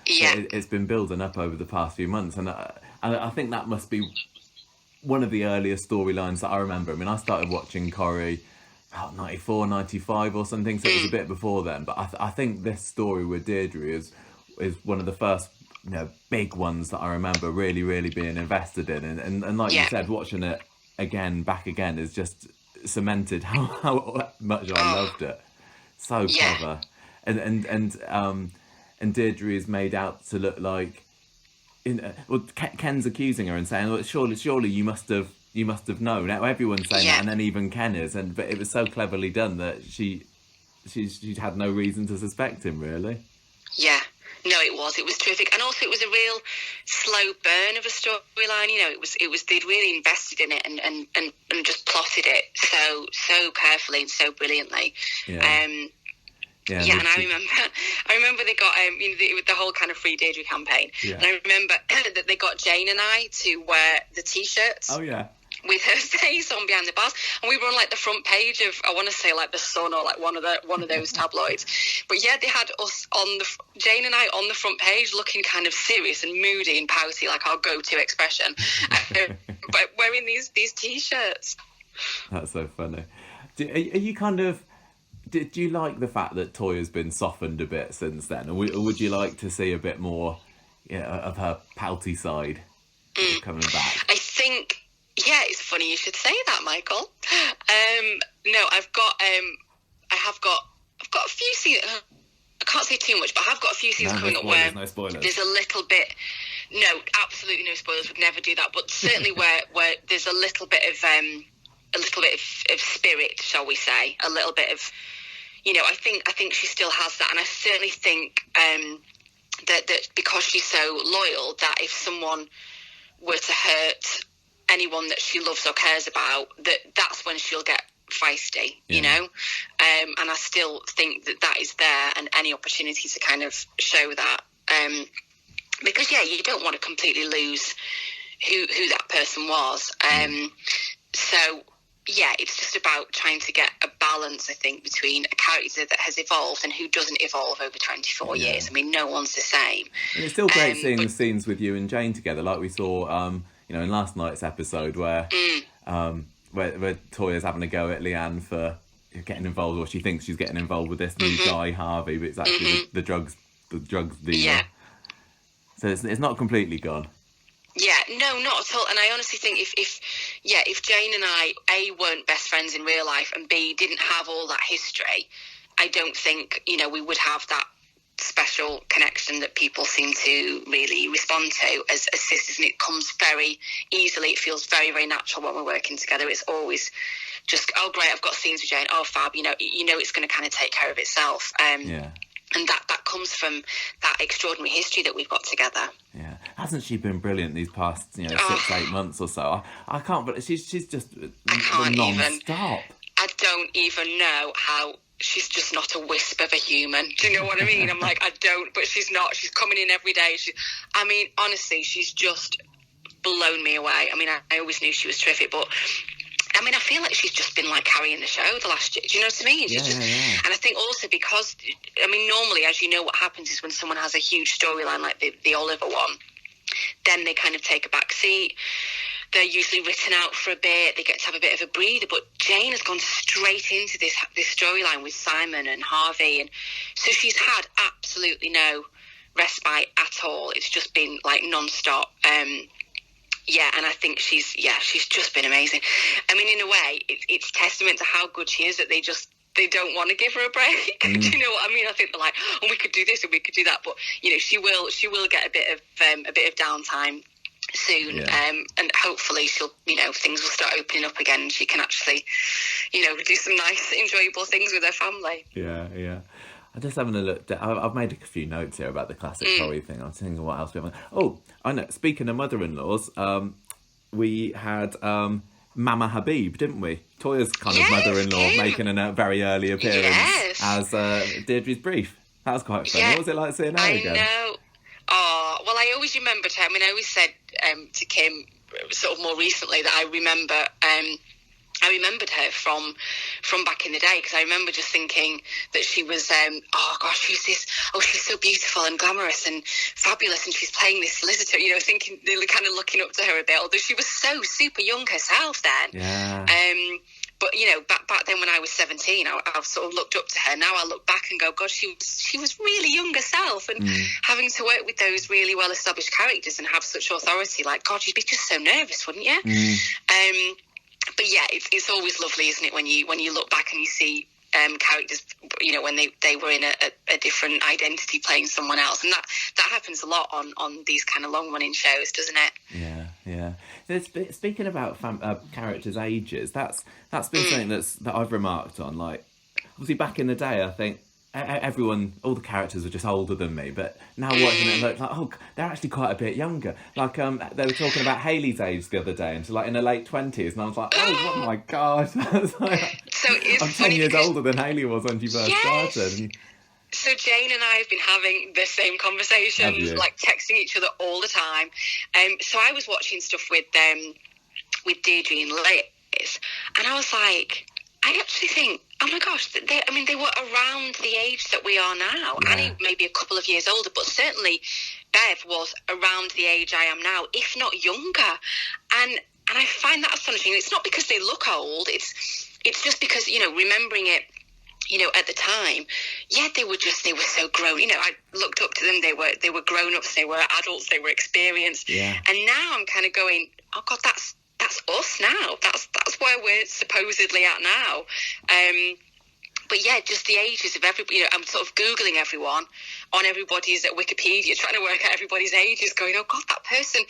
Speaker 1: It's been building up over the past few months, and I think that must be one of the earliest storylines that I remember. I mean, I started watching Corrie 94, 95 or something, so it was a bit before then. But I think this story with Deirdre is one of the first, you know, big ones that I remember really, really being invested in. And like you said, watching it back again is just cemented how much I loved it. So clever. And Deirdre is made out to look like, Ken's accusing her and saying, well, surely you must have known. Now everyone's saying that, and then even Ken is, but it was so cleverly done that she had no reason to suspect him, really.
Speaker 2: Yeah. No, it was terrific, and also it was a real slow burn of a storyline. You know, it was they'd really invested in it and just plotted it so carefully and so brilliantly. And I remember they got the whole kind of Free Deirdre campaign, and I remember that they got Jane and I to wear the T-shirts. Oh yeah. With her face on behind the bars, and we were on like the front page of, I want to say like the Sun or like one of those tabloids. But yeah, they had us on Jane and I on the front page, looking kind of serious and moody and pouty, like our go-to expression, but wearing these T-shirts.
Speaker 1: That's so funny. Are you kind of? Do you like the fact that Toyah's been softened a bit since then, or would you like to see a bit more, of her pouty side coming back?
Speaker 2: I think. Yeah, it's funny you should say that, Michael. No, I have got a few scenes. I can't say too much, but I have got a few scenes coming up where
Speaker 1: no spoilers.
Speaker 2: There's a little bit. No, absolutely no spoilers. Would never do that. But certainly where there's a little bit of spirit, shall we say? A little bit of, I think she still has that, and I certainly think that because she's so loyal, that if someone were to hurt anyone that she loves or cares about, that's when she'll get feisty, you know? And I still think that is there, and any opportunity to kind of show that. Because, you don't want to completely lose who that person was. So, it's just about trying to get a balance, I think, between a character that has evolved and who doesn't evolve over 24 years. I mean, no one's the same.
Speaker 1: And it's still great seeing the scenes with you and Jane together, like we saw... in last night's episode where Toyah's having a go at Leanne for getting involved, or she thinks she's getting involved with this new guy, Harvey, but it's actually the drugs dealer. Yeah. So it's not completely gone.
Speaker 2: Yeah, no, not at all. And I honestly think if Jane and I, A, weren't best friends in real life, and B, didn't have all that history, I don't think, we would have that special connection that people seem to really respond to as sisters, and it comes very easily. It feels very, very natural when we're working together. It's always just, oh great, I've got scenes with Jane, oh fab, it's going to kind of take care of itself. And that comes from that extraordinary history that we've got together. Yeah,
Speaker 1: hasn't she been brilliant these past 6-8 months or so? I can't, but she's just non-stop.
Speaker 2: I don't even know how. She's just not a wisp of a human. Do you know what I mean? I'm like, I don't, but she's not. She's coming in every day. Honestly, she's just blown me away. I mean, I always knew she was terrific, but I mean, I feel like she's just been like carrying the show the last year. Do you know what I mean? And I think also because, normally, as you know, what happens is when someone has a huge storyline like the Oliver one, then they kind of take a back seat. they're usually written out for a bit. They get to have a bit of a breather. But Jane has gone straight into this storyline with Simon and Harvey, and so she's had absolutely no respite at all. It's just been like non-stop. Yeah, and I think she's just been amazing. I mean, in a way, it's testament to how good she is that they don't want to give her a break. Do you know what I mean? I think they're like, oh, we could do this and we could do that, but you know, she will get a bit of downtime soon, and hopefully she'll, you know, things will start opening up again, and she can actually, you know, do some nice, enjoyable things with her family.
Speaker 1: Yeah. I'm just having a look. I've made a few notes here about the classic Corrie thing. I'm thinking what else we have. Oh, I know. Speaking of mother-in-laws, we had Mama Habib, didn't we? Toyah's kind of mother-in-law making a very early appearance as Deirdre's brief. That was quite fun. What was it like seeing her again?
Speaker 2: I know. Oh, well, I always remembered her. I mean, I always said to Kim sort of more recently that I remembered her from back in the day, because I remember just thinking that she was, oh gosh, who's this? Oh, she's so beautiful and glamorous and fabulous, and she's playing this solicitor, you know, thinking, kind of looking up to her a bit, although she was so super young herself then.
Speaker 1: Yeah.
Speaker 2: But, you know, back then when I was 17, I sort of looked up to her. Now I look back and go, God, she was really young herself, and having to work with those really well-established characters and have such authority, like, God, you'd be just so nervous, wouldn't you? But yeah, it's always lovely, isn't it, when you look back and you see characters, you know, when they were in a different identity playing someone else, and that happens a lot on these kind of long-running shows, doesn't it?
Speaker 1: Yeah. Speaking about characters' ages, that's been something that I've remarked on. Like, obviously back in the day, I think all the characters were just older than me, but now watching it, like, oh, they're actually quite a bit younger. Like, they were talking about Hayley's age the other day, and she's like in her late 20s, and I was like, oh my God. I'm 10 years older than Hayley was when she first started.
Speaker 2: So Jane and I have been having the same conversations, like texting each other all the time. So I was watching stuff with Deirdre and Liz, and I was like, I actually think, oh my gosh, they were around the age that we are now. Yeah. Annie maybe a couple of years older, but certainly Bev was around the age I am now, if not younger. And I find that astonishing. It's not because they look old. It's just because, you know, remembering it, you know, at the time, they were so grown. You know, I looked up to them. They were grown-ups. They were adults. They were experienced. Yeah. And now I'm kind of going, oh God, that's us now. That's where we're supposedly at now. But yeah, just the ages of everybody. You know, I'm sort of Googling everyone on everybody's at Wikipedia, trying to work out everybody's ages, going, oh God, that person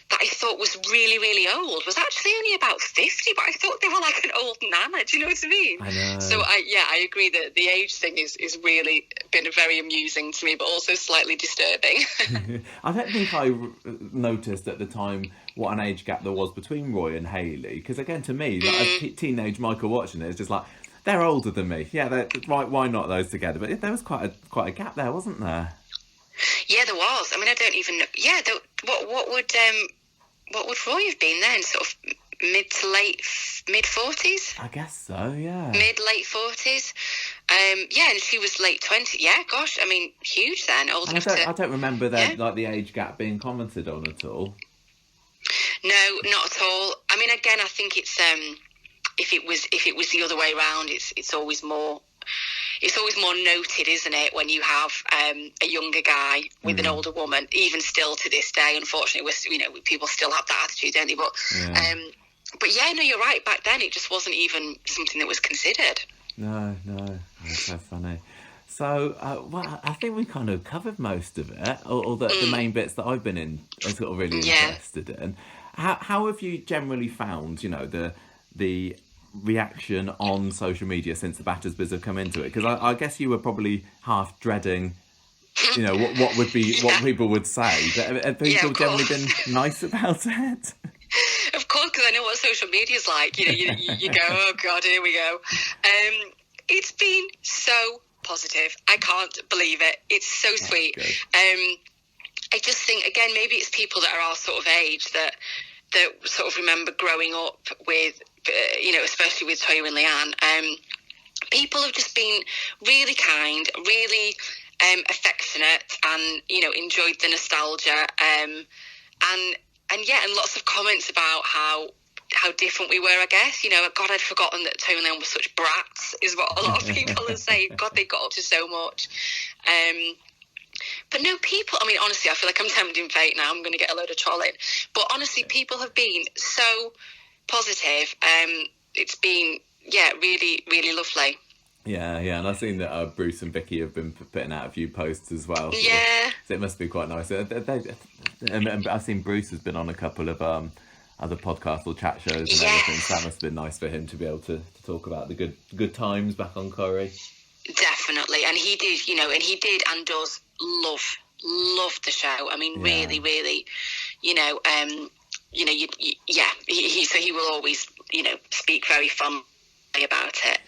Speaker 2: that I thought was really, really old was actually only about 50, but I thought they were like an old nana. Do you know what I mean?
Speaker 1: I know.
Speaker 2: So I agree that the age thing is really been very amusing to me, but also slightly disturbing.
Speaker 1: I don't think I noticed at the time what an age gap there was between Roy and Hayley, because again, to me, like, as teenage Michael watching it, it's just like, they're older than me. Yeah, right. Why not those together? But there was quite a gap there, wasn't there?
Speaker 2: Yeah, there was. I mean, I don't even know. Yeah, what would Roy have been then? Sort of mid 40s?
Speaker 1: I guess so. Yeah.
Speaker 2: Late 40s. Yeah, and she was late 20s. Yeah, gosh. I mean, huge then. Old enough
Speaker 1: I don't remember that, like the age gap being commented on at all.
Speaker 2: No, not at all. I mean, again, I think it's if it was the other way around, it's always more noted, isn't it, when you have a younger guy with an older woman. Even still to this day, unfortunately, people still have that attitude, don't they? But yeah, no, you're right. Back then, it just wasn't even something that was considered.
Speaker 1: No, that's so funny. So, I think we kind of covered most of it, or the main bits that I've been sort of really interested in. How have you generally found, you know, the reaction on social media since the Battersbys have come into it? Because I guess you were probably half dreading, you know, what people would say. But have people generally been nice about it?
Speaker 2: Of course, because I know what social media is like. You know, you go, oh God, here we go. It's been so positive. I can't believe it. It's so sweet. I just think, again, maybe it's people that are our sort of age that sort of remember growing up with, you know, especially with Toyah and Leanne. People have just been really kind, really affectionate, and, you know, enjoyed the nostalgia. And and lots of comments about how different we were, I guess. You know, God, I'd forgotten that Toyah and Leon were such brats, is what a lot of people are saying. God, they got up to so much. But no, people, I mean, honestly, I feel like I'm tempting fate now. I'm going to get a load of trolling. But honestly, people have been so positive. It's been, really, really lovely.
Speaker 1: Yeah, and I've seen that Bruce and Vicky have been putting out a few posts as well.
Speaker 2: Yeah.
Speaker 1: So it must be quite nice. And I've seen Bruce has been on a couple of other podcasts or chat shows and everything. So that must have been nice for him to be able to talk about the good times back on Corrie.
Speaker 2: Definitely. And he did and does love the show. I mean, really, really, he will always, speak very fondly about it.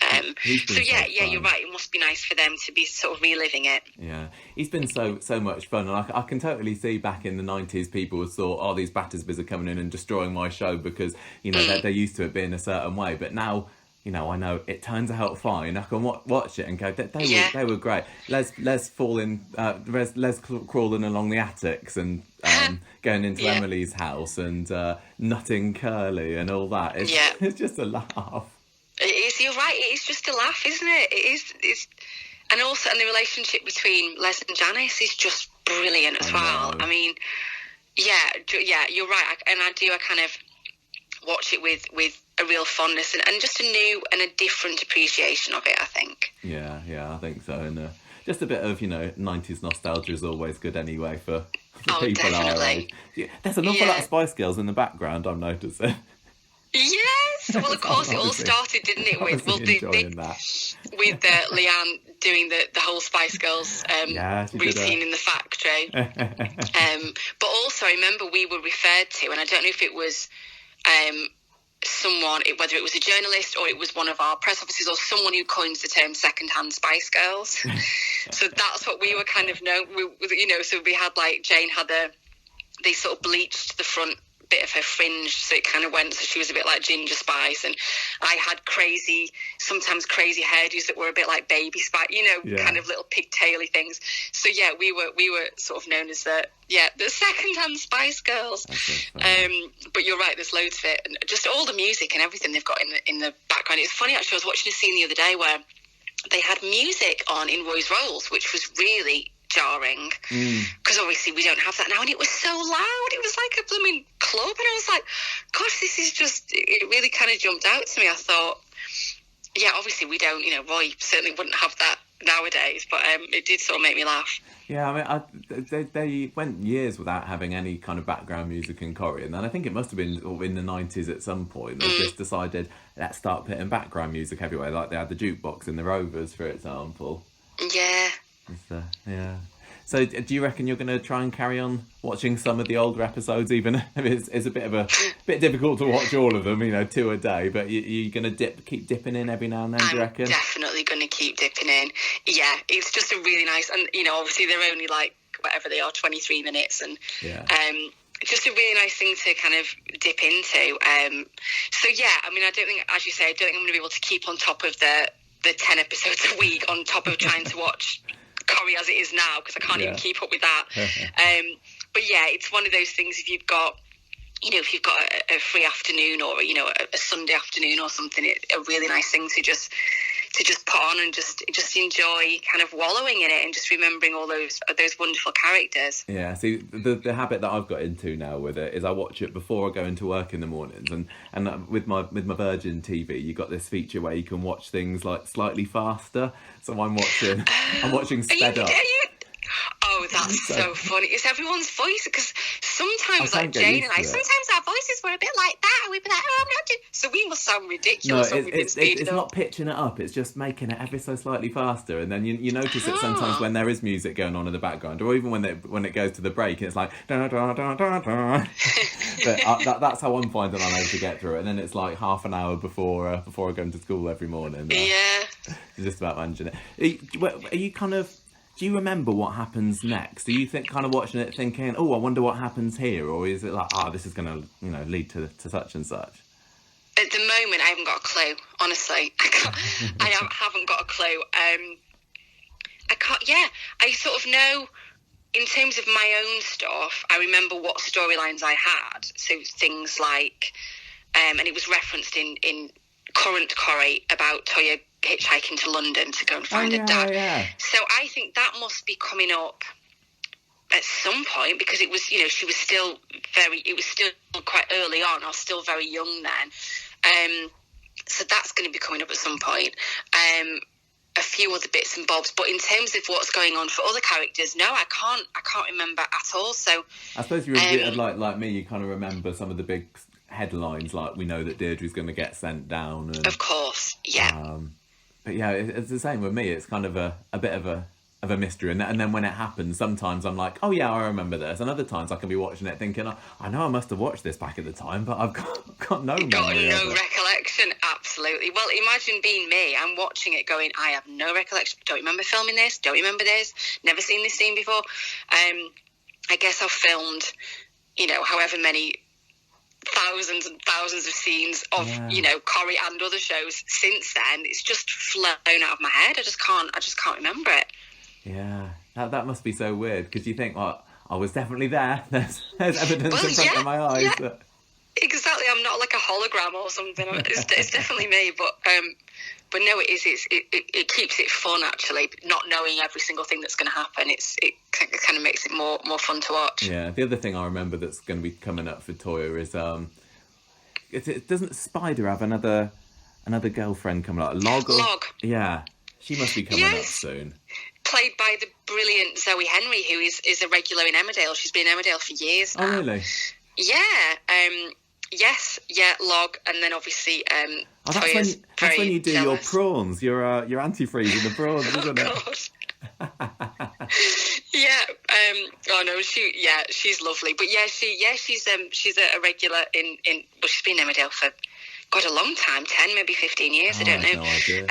Speaker 2: You're right. It must be nice for them to be sort of reliving it.
Speaker 1: Yeah, he's been so much fun, and I can totally see back in the 90s people thought, oh, these Battersbys are coming in and destroying my show because they're used to it being a certain way, but now. I know it turns out fine. I can watch it and go, they were great. Les falling, Les crawling along the attics and going into Emily's house and nutting Curly and all that. It's just a laugh.
Speaker 2: It is. You're right. It is just a laugh, isn't it? It is. It's, and the relationship between Les and Janice is just brilliant as well. I mean, you're right. I kind of watch it with a real fondness and just a new and a different appreciation of it, I think.
Speaker 1: Yeah, I think so. And just a bit of, 90s nostalgia is always good anyway for people
Speaker 2: definitely.
Speaker 1: our age. Yeah, there's an awful lot of Spice Girls in the background, I'm noticing.
Speaker 2: Yes! Well, of course, it all started, didn't it, with Leanne doing the whole Spice Girls routine in the factory. But also, I remember we were referred to, and I don't know if it was someone, whether it was a journalist or it was one of our press officers or someone who coins the term second-hand Spice Girls. So that's what we were kind of known. So we had Jane had they sort of bleached the front bit of her fringe so it kind of went, so she was a bit like Ginger Spice, and I had sometimes crazy hairdos that were a bit like Baby Spice, kind of little pigtaily things. So we were sort of known as the second-hand Spice Girls. But you're right, there's loads of it, and just all the music and everything they've got in the background. It's funny actually, I was watching a scene the other day where they had music on in Roy's Rolls, which was really jarring because obviously we don't have that now, and it was so loud. It was like a blooming club, and I was like, gosh, this is just, it really kind of jumped out to me. I thought, obviously we don't, Roy certainly wouldn't have that nowadays, but it did sort of make me laugh.
Speaker 1: Yeah, I mean, they went years without having any kind of background music in Corrie, and then I think it must have been in the 90s at some point. They just decided, let's start putting background music everywhere, like they had the jukebox in the Rovers, for example.
Speaker 2: Yeah.
Speaker 1: So do you reckon you're going to try and carry on watching some of the older episodes, even if it's a bit difficult to watch all of them, 2 a day, but you're going to keep dipping in every now and then, do you reckon?
Speaker 2: I'm definitely going to keep dipping in. Yeah, it's just a really nice, and obviously they're only whatever they are, 23 minutes, and just a really nice thing to kind of dip into. I mean, I don't think, as you say, I'm going to be able to keep on top of the 10 episodes a week on top of trying to watch Corrie as it is now, because I can't even keep up with that. But it's one of those things, if you've got a free afternoon or a Sunday afternoon or something, it's a really nice thing to just put on and just enjoy kind of wallowing in it and just remembering all those wonderful characters.
Speaker 1: Yeah, see, the habit that I've got into now with it is I watch it before I go into work in the mornings, and with my Virgin TV, you got this feature where you can watch things like slightly faster. So I'm watching sped up.
Speaker 2: Oh, that's so funny. It's everyone's voice, because sometimes, like Jane and I, sometimes our voices were a bit like that, and we'd be like, I'm not doing... So we must sound ridiculous.
Speaker 1: No, it's not pitching it up, it's just making it ever so slightly faster, and then you notice it sometimes when there is music going on in the background, or even when it goes to the break, and it's like... Da, da, da, da, da. But that's how I'm finding I'm able to get through it, and then it's like half an hour before I go into school every morning. Just about managing it. Are you kind of... Do you remember what happens next? Do you think kind of watching it thinking, oh, I wonder what happens here? Or is it like, this is going to lead to such and such?
Speaker 2: At the moment, I haven't got a clue, honestly. I haven't got a clue. I sort of know in terms of my own stuff, I remember what storylines I had. So things like, and it was referenced in current Corrie about Toyah hitchhiking to London to go and find her dad.
Speaker 1: Yeah.
Speaker 2: So I think that must be coming up at some point, because it was, she was still it was still quite early on. I was still very young then. So that's going to be coming up at some point. A few other bits and bobs, but in terms of what's going on for other characters, no, I can't remember at all. So
Speaker 1: I suppose you're a bit like me. You kind of remember some of the big headlines, like we know that Deirdre's going to get sent down. And,
Speaker 2: of course, yeah.
Speaker 1: But yeah, it's the same with me. It's kind of a bit of a mystery, and then when it happens, sometimes I'm like, oh yeah, I remember this, and other times I can be watching it thinking, I know I must have watched this back at the time, but I've got no memory of it.
Speaker 2: Recollection. Absolutely. Well, imagine being me. I'm watching it going, I have no recollection. Don't remember filming this. Don't remember this. Never seen this scene before. I guess I've filmed, however many thousands and thousands of scenes of Corrie and other shows since then. It's just flown out of my head. I just can't remember it.
Speaker 1: Yeah, that must be so weird, because you think, well, I was definitely there. There's evidence in front of my eyes.
Speaker 2: Yeah.
Speaker 1: But...
Speaker 2: Exactly, I'm not like a hologram or something. It's definitely me, but no, it is. It keeps it fun, actually. Not knowing every single thing that's going to happen, it kind of makes it more fun to watch.
Speaker 1: Yeah, the other thing I remember that's going to be coming up for Toyah is doesn't Spider have another girlfriend coming up? Log. Yeah, she must be coming up soon.
Speaker 2: Played by the brilliant Zoe Henry, who is a regular in Emmerdale. She's been in Emmerdale for years now.
Speaker 1: Oh, really?
Speaker 2: Yeah. Yes. Yeah. Log, and then obviously.
Speaker 1: That's when you do your prawns. Your antifreeze in the prawns, isn't it? Yeah. Oh no. She's lovely. But she's a regular in. Well, she's been in Emmerdale for a long time, 10, maybe 15 years. I don't know. No idea.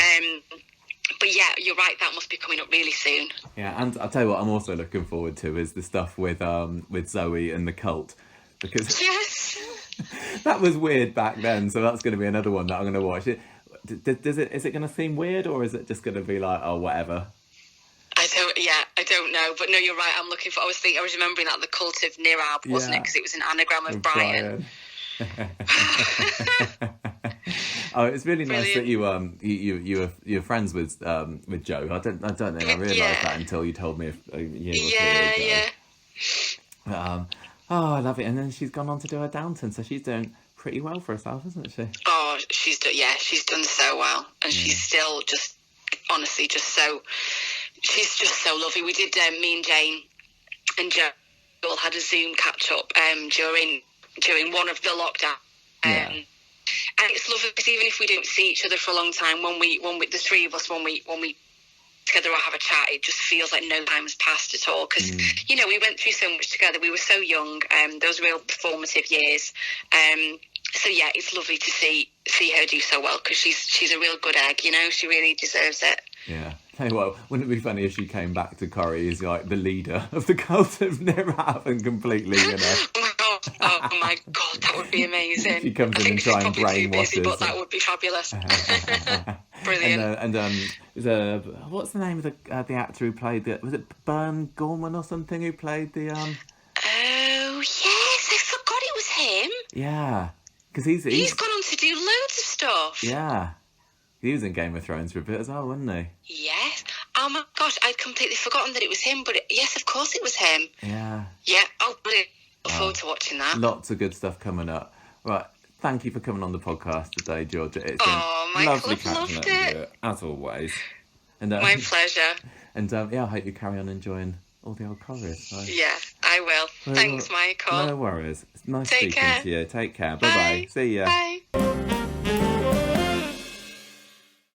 Speaker 2: But yeah, you're right. That must be coming up really soon.
Speaker 1: Yeah, and I'll tell you what I'm also looking forward to is the stuff with Zoe and the cult, because
Speaker 2: yes,
Speaker 1: that was weird back then. So that's going to be another one that I'm going to watch. Is it going to seem weird, or is it just going to be like, oh, whatever?
Speaker 2: I don't know. But no, you're right. I'm looking for. I was remembering that the cult of Nirab, wasn't it? Because it was an anagram of Brian.
Speaker 1: Oh, it's really nice that you're friends with Joe. I don't think I realised that until you told me a year or two ago. Yeah. I love it. And then she's gone on to do her Downton, so she's doing pretty well for herself, isn't she? Oh,
Speaker 2: she's done so well, and she's still just honestly she's just so lovely. We did me and Jane and Joe all had a Zoom catch up during one of the lockdown. And it's lovely because even if we don't see each other for a long time, when we the three of us, when we together or have a chat, it just feels like no time has passed at all. Because we went through so much together. We were so young. Those real formative years. So yeah, it's lovely to see her do so well, because she's a real good egg. She really deserves it.
Speaker 1: Yeah. Hey, well, wouldn't it be funny if she came back to Corrie as like the leader of the cult of Nirab and completely,
Speaker 2: Oh my God, that would be amazing.
Speaker 1: She comes in and tries and brainwashes us.
Speaker 2: But that would be fabulous. Brilliant.
Speaker 1: And what's the name of the actor who played was it Bern Gorman or something who played the
Speaker 2: Oh yes, I forgot it was him.
Speaker 1: Yeah, because he's
Speaker 2: gone on to do loads of stuff.
Speaker 1: Yeah. He was in Game of Thrones for a bit as well, wasn't he?
Speaker 2: Yes. Oh my gosh, I'd completely forgotten that it was him, but yes, of course it was him.
Speaker 1: Yeah.
Speaker 2: Yeah. Oh, brilliant. Look forward to watching that.
Speaker 1: Lots of good stuff coming up. Right. Thank you for coming on the podcast today, Georgia. It's
Speaker 2: been
Speaker 1: lovely catching up with you, as always. And,
Speaker 2: my pleasure.
Speaker 1: And I hope you carry on enjoying all the old Corries. So.
Speaker 2: Yeah, I will. Thanks, Michael.
Speaker 1: No worries. It's nice speaking to you. Take care. Bye-bye. See ya.
Speaker 2: Bye.